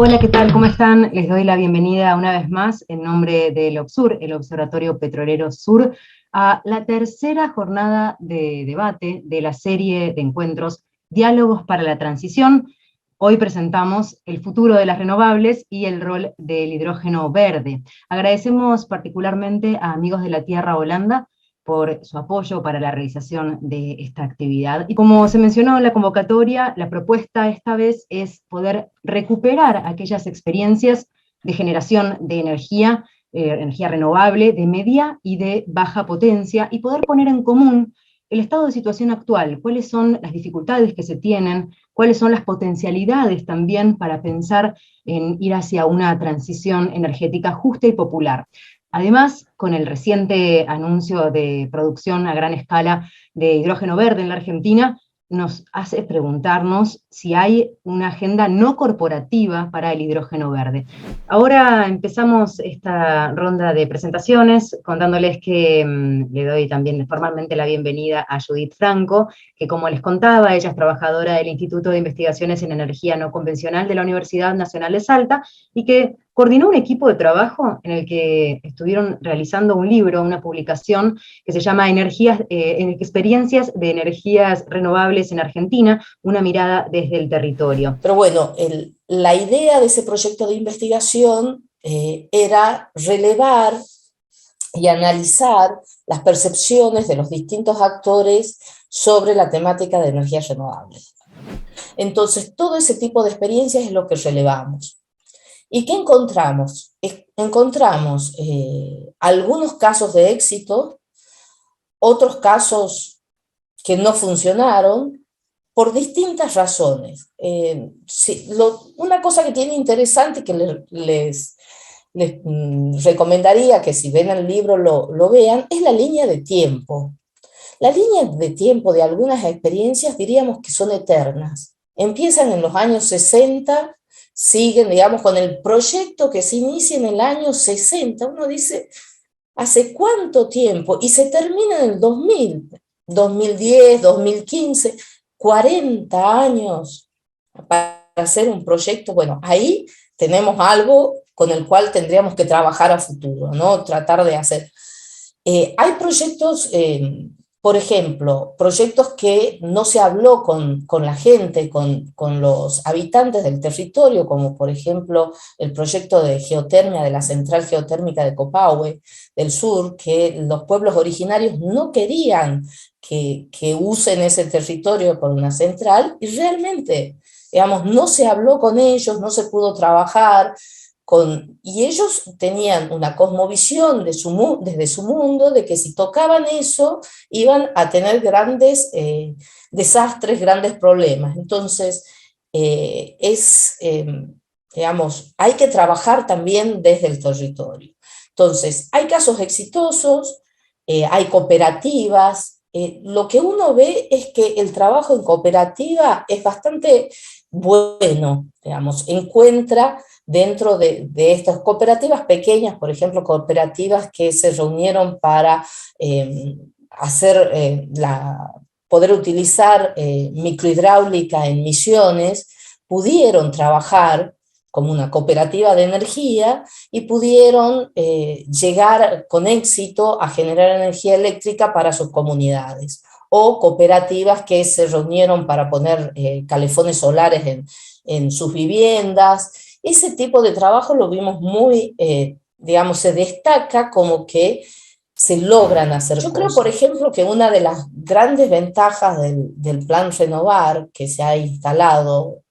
Hola, ¿qué tal? ¿Cómo están? Les doy la bienvenida una vez más en nombre del OBSUR, el Observatorio Petrolero Sur, a la tercera jornada de debate de la serie de encuentros Diálogos para la Transición. Hoy presentamos el futuro de las renovables y el rol del hidrógeno verde. Agradecemos particularmente a Amigos de la Tierra Holanda por su apoyo para la realización de esta actividad. Y como se mencionó en la convocatoria, la propuesta esta vez es poder recuperar aquellas experiencias de generación de energía renovable, de media y de baja potencia, y poder poner en común el estado de situación actual, cuáles son las dificultades que se tienen, cuáles son las potencialidades también para pensar en ir hacia una transición energética justa y popular. Además, con el reciente anuncio de producción a gran escala de hidrógeno verde en la Argentina, nos hace preguntarnos si hay una agenda no corporativa para el hidrógeno verde. Ahora empezamos esta ronda de presentaciones contándoles que le doy también formalmente la bienvenida a Judith Franco, que como les contaba, ella es trabajadora del Instituto de Investigaciones en Energía No Convencional de la Universidad Nacional de Salta y que coordinó un equipo de trabajo en el que estuvieron realizando un libro, una publicación que se llama Experiencias de Energías Renovables en Argentina, una mirada desde el territorio. Pero bueno, la idea de ese proyecto de investigación era relevar y analizar las percepciones de los distintos actores sobre la temática de energías renovables. Entonces, todo ese tipo de experiencias es lo que relevamos. ¿Y qué encontramos? Encontramos algunos casos de éxito, otros casos que no funcionaron, por distintas razones. Una cosa que tiene interesante que les recomendaría que si ven el libro lo vean, es la línea de tiempo. La línea de tiempo de algunas experiencias diríamos que son eternas. Empiezan en los años 60, siguen, digamos, con el proyecto que se inicia en el año 60. Uno dice, ¿hace cuánto tiempo? Y se termina en el 2000, 2010, 2015, 40 años para hacer un proyecto. Bueno, ahí tenemos algo con el cual tendríamos que trabajar a futuro, ¿no? Tratar de hacer. Hay proyectos, por ejemplo, proyectos que no se habló con la gente, con los habitantes del territorio, como por ejemplo el proyecto de geotermia de la central geotérmica de Copahue del sur, que los pueblos originarios no querían que usen ese territorio por una central, y realmente, digamos, no se habló con ellos, no se pudo trabajar, y ellos tenían una cosmovisión desde su mundo, de que si tocaban eso, iban a tener grandes desastres, grandes problemas. Entonces, digamos, hay que trabajar también desde el territorio. Entonces, hay casos exitosos, hay cooperativas. Lo que uno ve es que el trabajo en cooperativa es bastante bueno, digamos, encuentra dentro de estas cooperativas pequeñas, por ejemplo, cooperativas que se reunieron para poder utilizar microhidráulica en Misiones, pudieron trabajar como una cooperativa de energía y pudieron llegar con éxito a generar energía eléctrica para sus comunidades. O cooperativas que se reunieron para poner calefones solares en sus viviendas. Ese tipo de trabajo lo vimos muy, digamos, se destaca como que se logran hacer cosas. Yo creo, por ejemplo, que una de las grandes ventajas del Plan Renovar que se ha instalado,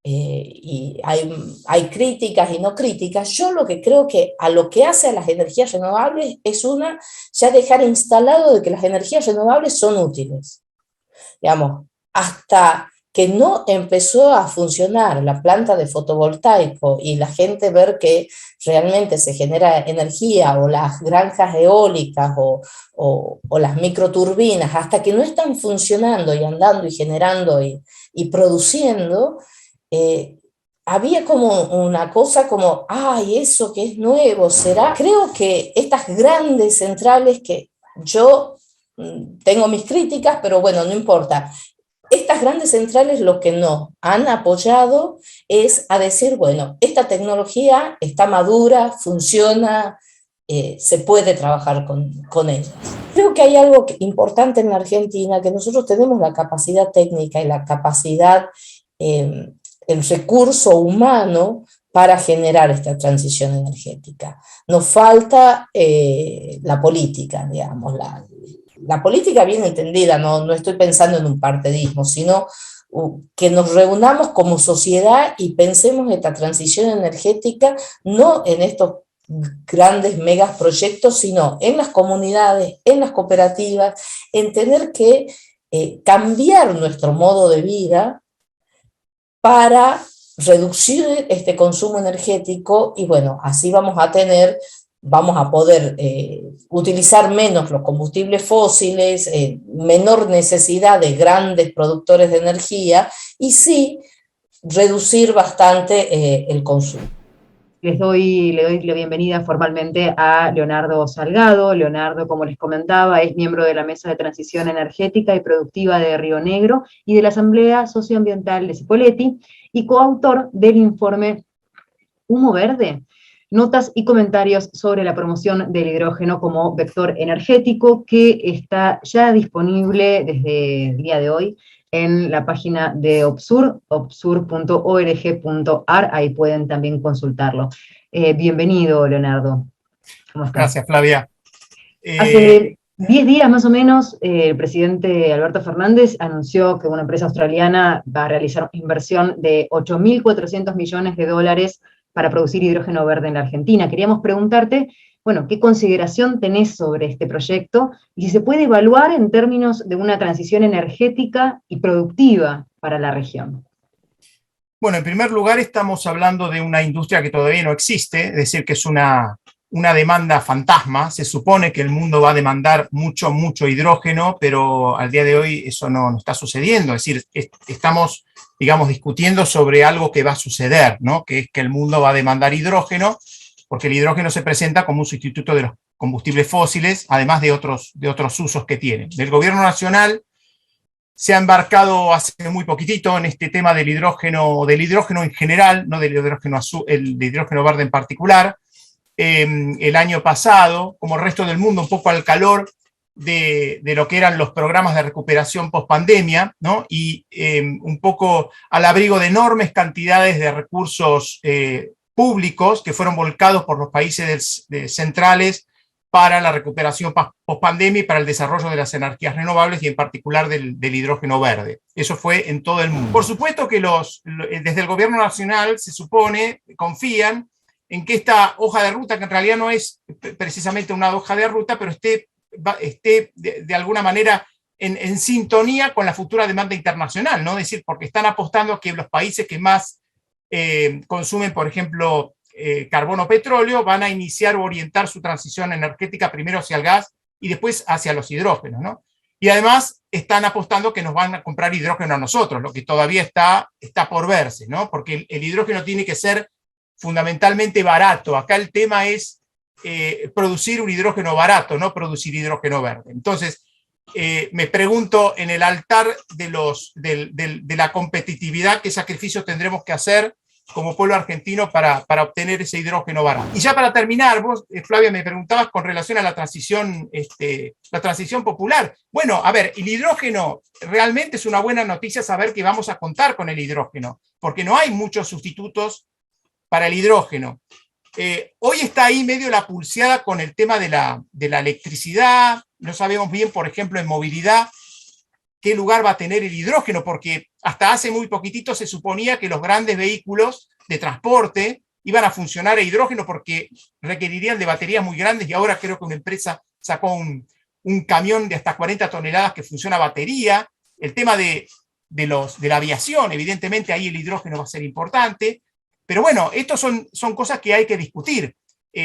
y hay críticas y no críticas, yo lo que creo que a lo que hace a las energías renovables es ya dejar instalado de que las energías renovables son útiles. Digamos, hasta que no empezó a funcionar la planta de fotovoltaico y la gente ver que realmente se genera energía, o las granjas eólicas o las microturbinas, hasta que no están funcionando y andando y generando y produciendo, había como una cosa como, ay, eso que es nuevo, ¿será? Creo que estas grandes centrales que yo tengo mis críticas, pero bueno, no importa. Estas grandes centrales lo que nos han apoyado es a decir, bueno, esta tecnología está madura, funciona, se puede trabajar con ella. Creo que hay algo importante en la Argentina, que nosotros tenemos la capacidad técnica y la capacidad, el recurso humano para generar esta transición energética. Nos falta la política, digamos, la política bien entendida, no estoy pensando en un partidismo, sino que nos reunamos como sociedad y pensemos esta transición energética no en estos grandes megaproyectos, sino en las comunidades, en las cooperativas, en tener que cambiar nuestro modo de vida para reducir este consumo energético y bueno, así vamos a poder utilizar menos los combustibles fósiles, menor necesidad de grandes productores de energía y sí reducir bastante el consumo. Le doy la bienvenida formalmente a Leonardo Salgado. Leonardo, como les comentaba, es miembro de la Mesa de Transición Energética y Productiva de Río Negro y de la Asamblea Socioambiental de Cipolletti, y coautor del informe Humo Verde, notas y comentarios sobre la promoción del hidrógeno como vector energético, que está ya disponible desde el día de hoy en la página de OBSUR, obsur.org.ar, ahí pueden también consultarlo. Bienvenido, Leonardo. ¿Cómo estás? Gracias, Flavia. Hace 10 días más o menos, el presidente Alberto Fernández anunció que una empresa australiana va a realizar una inversión de 8.400 millones de dólares para producir hidrógeno verde en la Argentina. Queríamos preguntarte, bueno, ¿qué consideración tenés sobre este proyecto? Y si se puede evaluar en términos de una transición energética y productiva para la región. Bueno, en primer lugar estamos hablando de una industria que todavía no existe, es decir, que es una demanda fantasma. Se supone que el mundo va a demandar mucho hidrógeno, pero al día de hoy eso no está sucediendo. Es decir, estamos, digamos, discutiendo sobre algo que va a suceder, ¿no? Que es que el mundo va a demandar hidrógeno, porque el hidrógeno se presenta como un sustituto de los combustibles fósiles, además de otros usos que tiene. El gobierno nacional se ha embarcado hace muy poquitito en este tema del hidrógeno en general, no del hidrógeno el de hidrógeno verde en particular. El año pasado, como el resto del mundo, un poco al calor de lo que eran los programas de recuperación post-pandemia, ¿no? Y un poco al abrigo de enormes cantidades de recursos públicos que fueron volcados por los países centrales para la recuperación post-pandemia y para el desarrollo de las energías renovables y en particular del hidrógeno verde. Eso fue en todo el mundo. Por supuesto que desde el gobierno nacional se supone, confían en que esta hoja de ruta, que en realidad no es precisamente una hoja de ruta, pero esté de alguna manera en sintonía con la futura demanda internacional, ¿no? Es decir, porque están apostando a que los países que más consumen, por ejemplo, carbono o petróleo, van a iniciar o orientar su transición energética primero hacia el gas y después hacia los hidrógenos, ¿no? Y además están apostando que nos van a comprar hidrógeno a nosotros, lo que todavía está por verse, ¿no? Porque el hidrógeno tiene que ser fundamentalmente barato. Acá el tema es producir un hidrógeno barato, no producir hidrógeno verde. Entonces, me pregunto, en el altar de la competitividad, ¿qué sacrificios tendremos que hacer como pueblo argentino para obtener ese hidrógeno barato? Y ya para terminar, vos, Flavia, me preguntabas con relación a la transición popular. Bueno, a ver, el hidrógeno, realmente es una buena noticia saber que vamos a contar con el hidrógeno, porque no hay muchos sustitutos para el hidrógeno. Hoy está ahí medio la pulseada con el tema de la electricidad. No sabemos bien, por ejemplo, en movilidad, qué lugar va a tener el hidrógeno, porque hasta hace muy poquitito se suponía que los grandes vehículos de transporte iban a funcionar a hidrógeno porque requerirían de baterías muy grandes, y ahora creo que una empresa sacó un camión de hasta 40 toneladas que funciona a batería. El tema de la aviación, evidentemente ahí el hidrógeno va a ser importante, pero bueno, estos son cosas que hay que discutir.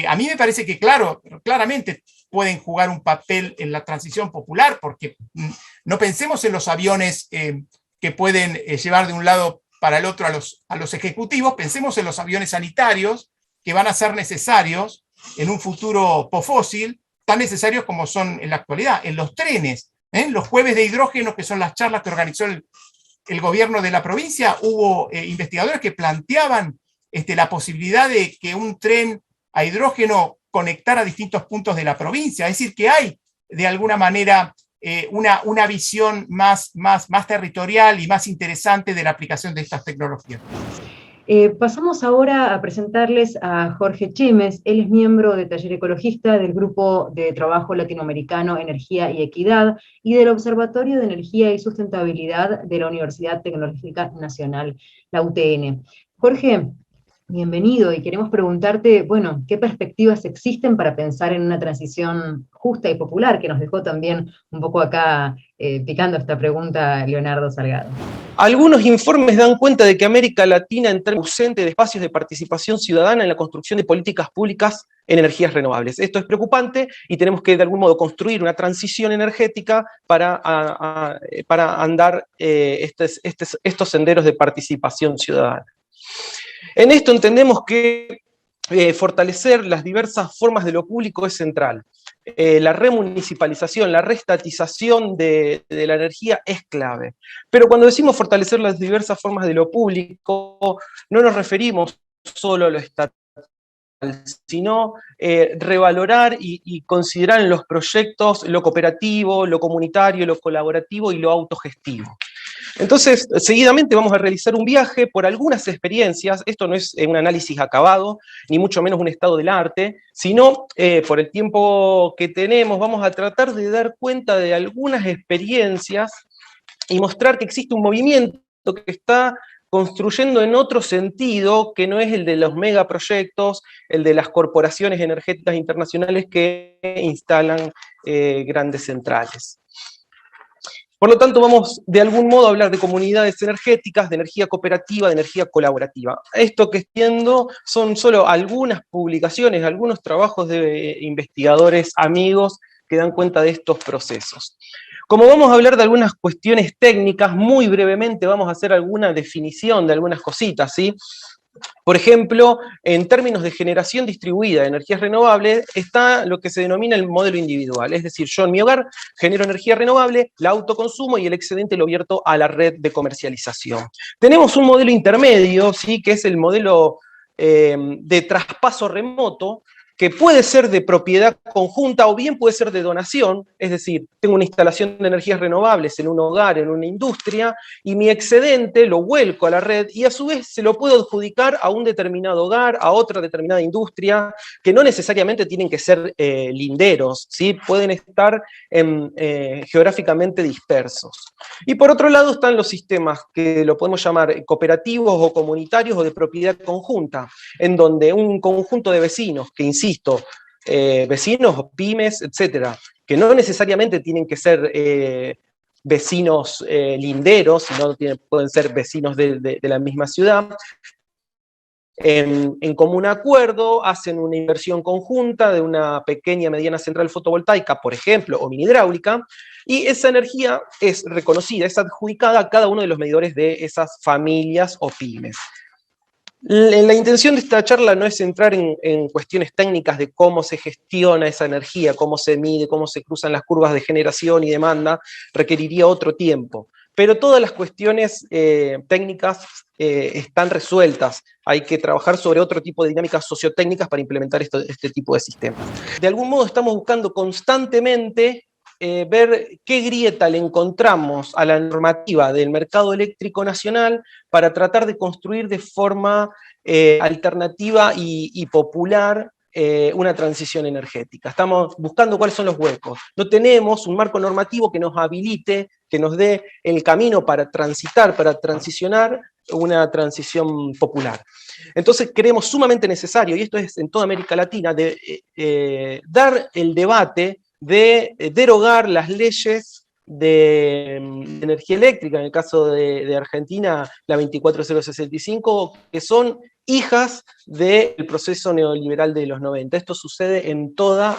A mí me parece que claramente pueden jugar un papel en la transición popular, porque no pensemos en los aviones que pueden llevar de un lado para el otro a los ejecutivos, pensemos en los aviones sanitarios que van a ser necesarios en un futuro posfósil, tan necesarios como son en la actualidad, en los trenes, los jueves de hidrógeno, que son las charlas que organizó el gobierno de la provincia, hubo investigadores que planteaban la posibilidad de que un tren a hidrógeno conectara distintos puntos de la provincia, es decir, que hay de alguna manera una visión más territorial y más interesante de la aplicación de estas tecnologías. Pasamos ahora a presentarles a Jorge Chemes. Él es miembro de Taller Ecologista del Grupo de Trabajo Latinoamericano Energía y Equidad y del Observatorio de Energía y Sustentabilidad de la Universidad Tecnológica Nacional, la UTN. Jorge, bienvenido, y queremos preguntarte, bueno, ¿qué perspectivas existen para pensar en una transición justa y popular? Que nos dejó también un poco acá picando esta pregunta Leonardo Salgado. Algunos informes dan cuenta de que América Latina está ausente de espacios de participación ciudadana en la construcción de políticas públicas en energías renovables. Esto es preocupante y tenemos que de algún modo construir una transición energética para andar estos senderos de participación ciudadana. En esto entendemos que fortalecer las diversas formas de lo público es central. La remunicipalización, la reestatización de la energía es clave. Pero cuando decimos fortalecer las diversas formas de lo público, no nos referimos solo a lo estatal, sino revalorar y considerar en los proyectos lo cooperativo, lo comunitario, lo colaborativo y lo autogestivo. Entonces, seguidamente vamos a realizar un viaje por algunas experiencias. Esto no es un análisis acabado, ni mucho menos un estado del arte, sino por el tiempo que tenemos vamos a tratar de dar cuenta de algunas experiencias y mostrar que existe un movimiento que está construyendo en otro sentido, que no es el de los megaproyectos, el de las corporaciones energéticas internacionales que instalan grandes centrales. Por lo tanto, vamos de algún modo a hablar de comunidades energéticas, de energía cooperativa, de energía colaborativa. Esto que estoy viendo son solo algunas publicaciones, algunos trabajos de investigadores amigos que dan cuenta de estos procesos. Como vamos a hablar de algunas cuestiones técnicas, muy brevemente vamos a hacer alguna definición de algunas cositas, ¿sí? Por ejemplo, en términos de generación distribuida de energías renovables, está lo que se denomina el modelo individual. Es decir, yo en mi hogar genero energía renovable, la autoconsumo y el excedente lo vierto a la red de comercialización. Tenemos un modelo intermedio, ¿sí? Que es el modelo de traspaso remoto, que puede ser de propiedad conjunta o bien puede ser de donación, es decir, tengo una instalación de energías renovables en un hogar, en una industria, y mi excedente lo vuelco a la red y a su vez se lo puedo adjudicar a un determinado hogar, a otra determinada industria, que no necesariamente tienen que ser linderos, ¿sí? Pueden estar geográficamente dispersos. Y por otro lado están los sistemas que lo podemos llamar cooperativos o comunitarios o de propiedad conjunta, en donde un conjunto de vecinos, que insisto, vecinos, pymes, etcétera, que no necesariamente tienen que ser vecinos linderos, sino pueden ser vecinos de la misma ciudad, en común acuerdo hacen una inversión conjunta de una pequeña, mediana central fotovoltaica, por ejemplo, o mini hidráulica, y esa energía es reconocida, es adjudicada a cada uno de los medidores de esas familias o pymes. La intención de esta charla no es entrar en cuestiones técnicas de cómo se gestiona esa energía, cómo se mide, cómo se cruzan las curvas de generación y demanda, requeriría otro tiempo. Pero todas las cuestiones técnicas están resueltas. Hay que trabajar sobre otro tipo de dinámicas sociotécnicas para implementar este tipo de sistemas. De algún modo estamos buscando constantemente ver qué grieta le encontramos a la normativa del mercado eléctrico nacional para tratar de construir de forma alternativa y popular una transición energética. Estamos buscando cuáles son los huecos. No tenemos un marco normativo que nos habilite, que nos dé el camino para transitar, para transicionar una transición popular. Entonces creemos sumamente necesario, y esto es en toda América Latina, dar el debate de derogar las leyes de energía eléctrica, en el caso de Argentina, la 24065, que son hijas del proceso neoliberal de los 90. Esto sucede en toda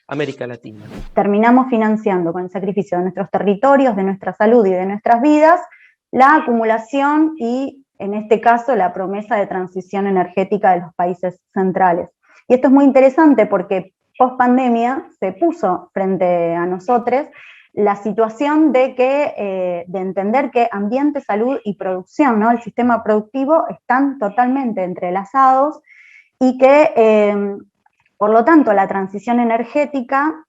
América Latina. Terminamos financiando con el sacrificio de nuestros territorios, de nuestra salud y de nuestras vidas, la acumulación y, en este caso, la promesa de transición energética de los países centrales. Y esto es muy interesante porque post-pandemia se puso frente a nosotros la situación de entender que ambiente, salud y producción, ¿no? El sistema productivo están totalmente entrelazados y que, por lo tanto, la transición energética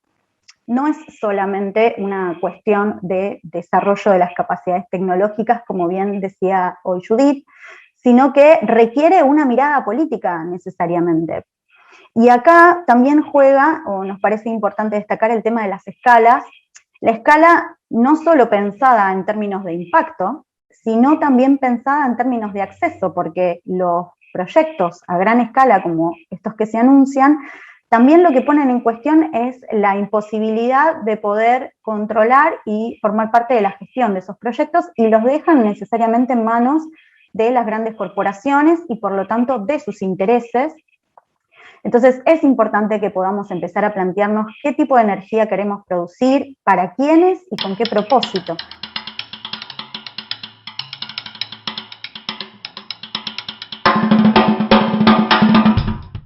no es solamente una cuestión de desarrollo de las capacidades tecnológicas, como bien decía hoy Judith, sino que requiere una mirada política necesariamente. Y acá también juega, o nos parece importante destacar, el tema de las escalas. La escala no solo pensada en términos de impacto, sino también pensada en términos de acceso, porque los proyectos a gran escala como estos que se anuncian, también lo que ponen en cuestión es la imposibilidad de poder controlar y formar parte de la gestión de esos proyectos y los dejan necesariamente en manos de las grandes corporaciones y por lo tanto de sus intereses. Entonces es importante que podamos empezar a plantearnos qué tipo de energía queremos producir, para quiénes y con qué propósito.